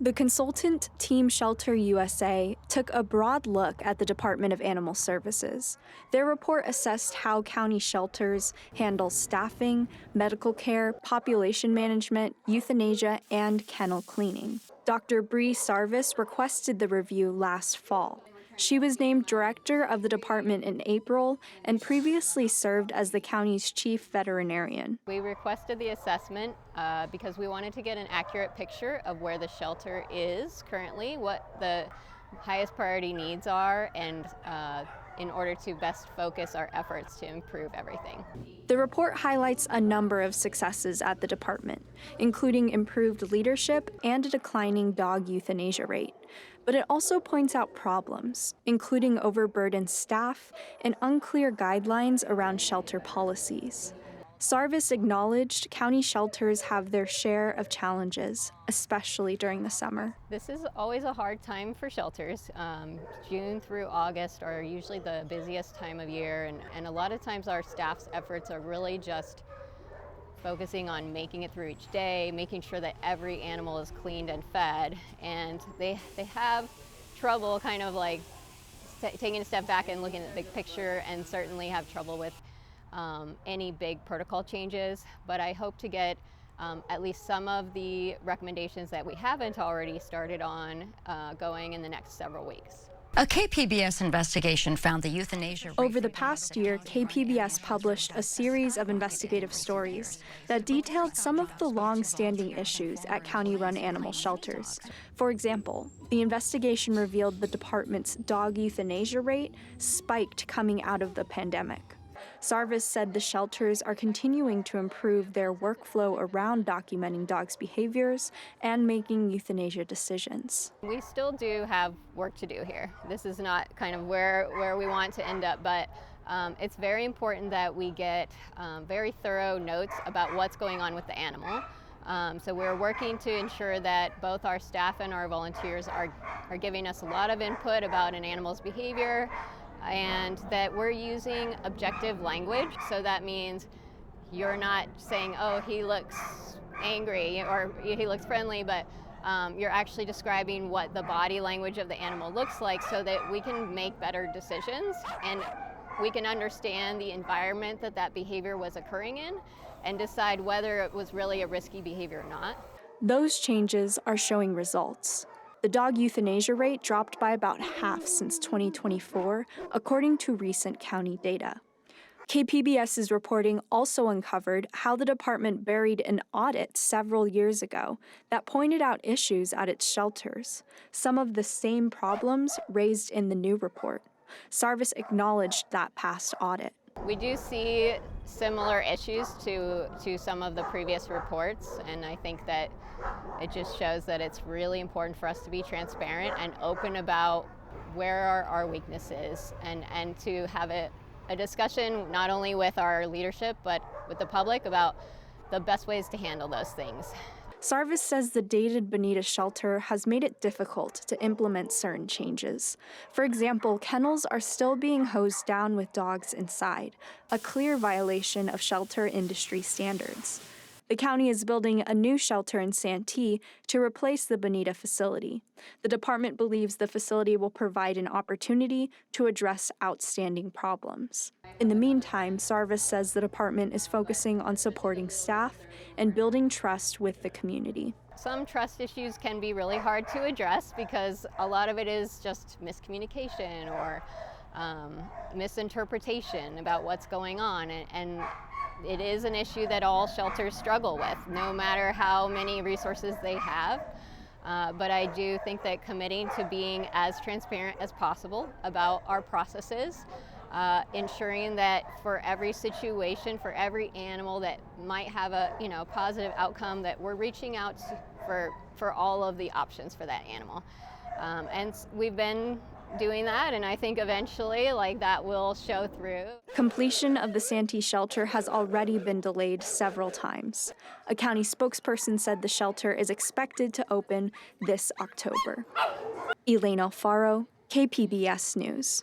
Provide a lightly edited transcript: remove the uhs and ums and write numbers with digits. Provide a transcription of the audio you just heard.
The consultant Team Shelter USA took a broad look at the Department of Animal Services. Their report assessed how county shelters handle staffing, medical care, population management, euthanasia, and kennel cleaning. Dr. Brie Sarvis requested the review last fall. She was named director of the department in April and previously served as the county's chief veterinarian. We requested the assessment because we wanted to get an accurate picture of where the shelter is currently, what the highest priority needs are, and in order to best focus our efforts to improve everything. The report highlights a number of successes at the department, including improved leadership and a declining dog euthanasia rate. But it also points out problems, including overburdened staff and unclear guidelines around shelter policies. Sarvis acknowledged county shelters have their share of challenges, especially during the summer. This is always a hard time for shelters. June through August are usually the busiest time of year, and a lot of times our staff's efforts are really just focusing on making it through each day, making sure that every animal is cleaned and fed, and they have trouble kind of like taking a step back and looking at the big picture, and certainly have trouble with any big protocol changes. But I hope to get at least some of the recommendations that we haven't already started on going in the next several weeks. A KPBS investigation found the euthanasia rate. Over the past year, KPBS published a series of investigative stories that detailed some of the long-standing issues at county-run animal shelters. For example, the investigation revealed the department's dog euthanasia rate spiked coming out of the pandemic. Sarvis said the shelters are continuing to improve their workflow around documenting dogs' behaviors and making euthanasia decisions. We still do have work to do here. This is not kind of where we want to end up, but it's very important that we get very thorough notes about what's going on with the animal. So we're working to ensure that both our staff and our volunteers are giving us a lot of input about an animal's behavior, and that we're using objective language. So that means you're not saying, oh, he looks angry or he looks friendly, but you're actually describing what the body language of the animal looks like so that we can make better decisions and we can understand the environment that behavior was occurring in and decide whether it was really a risky behavior or not. Those changes are showing results. The dog euthanasia rate dropped by about half since 2024, according to recent county data. KPBS's reporting also uncovered how the department buried an audit several years ago that pointed out issues at its shelters, some of the same problems raised in the new report. Sarvis acknowledged that past audit. We do see similar issues to some of the previous reports, and I think that it just shows that it's really important for us to be transparent and open about where are our weaknesses and to have a discussion not only with our leadership but with the public about the best ways to handle those things. Sarvis says the dated Bonita shelter has made it difficult to implement certain changes. For example, kennels are still being hosed down with dogs inside, a clear violation of shelter industry standards. The county is building a new shelter in Santee to replace the Bonita facility. The department believes the facility will provide an opportunity to address outstanding problems. In the meantime, Sarvis says the department is focusing on supporting staff and building trust with the community. Some trust issues can be really hard to address because a lot of it is just miscommunication or misinterpretation about what's going on, and it is an issue that all shelters struggle with, no matter how many resources they have. But I do think that committing to being as transparent as possible about our processes, ensuring that for every situation, for every animal that might have a positive outcome, that we're reaching out for all of the options for that animal. And we've been doing that, and I think eventually that will show through. Completion of the Santee shelter has already been delayed several times. A county spokesperson said the shelter is expected to open this October. Elaine Alfaro, KPBS News.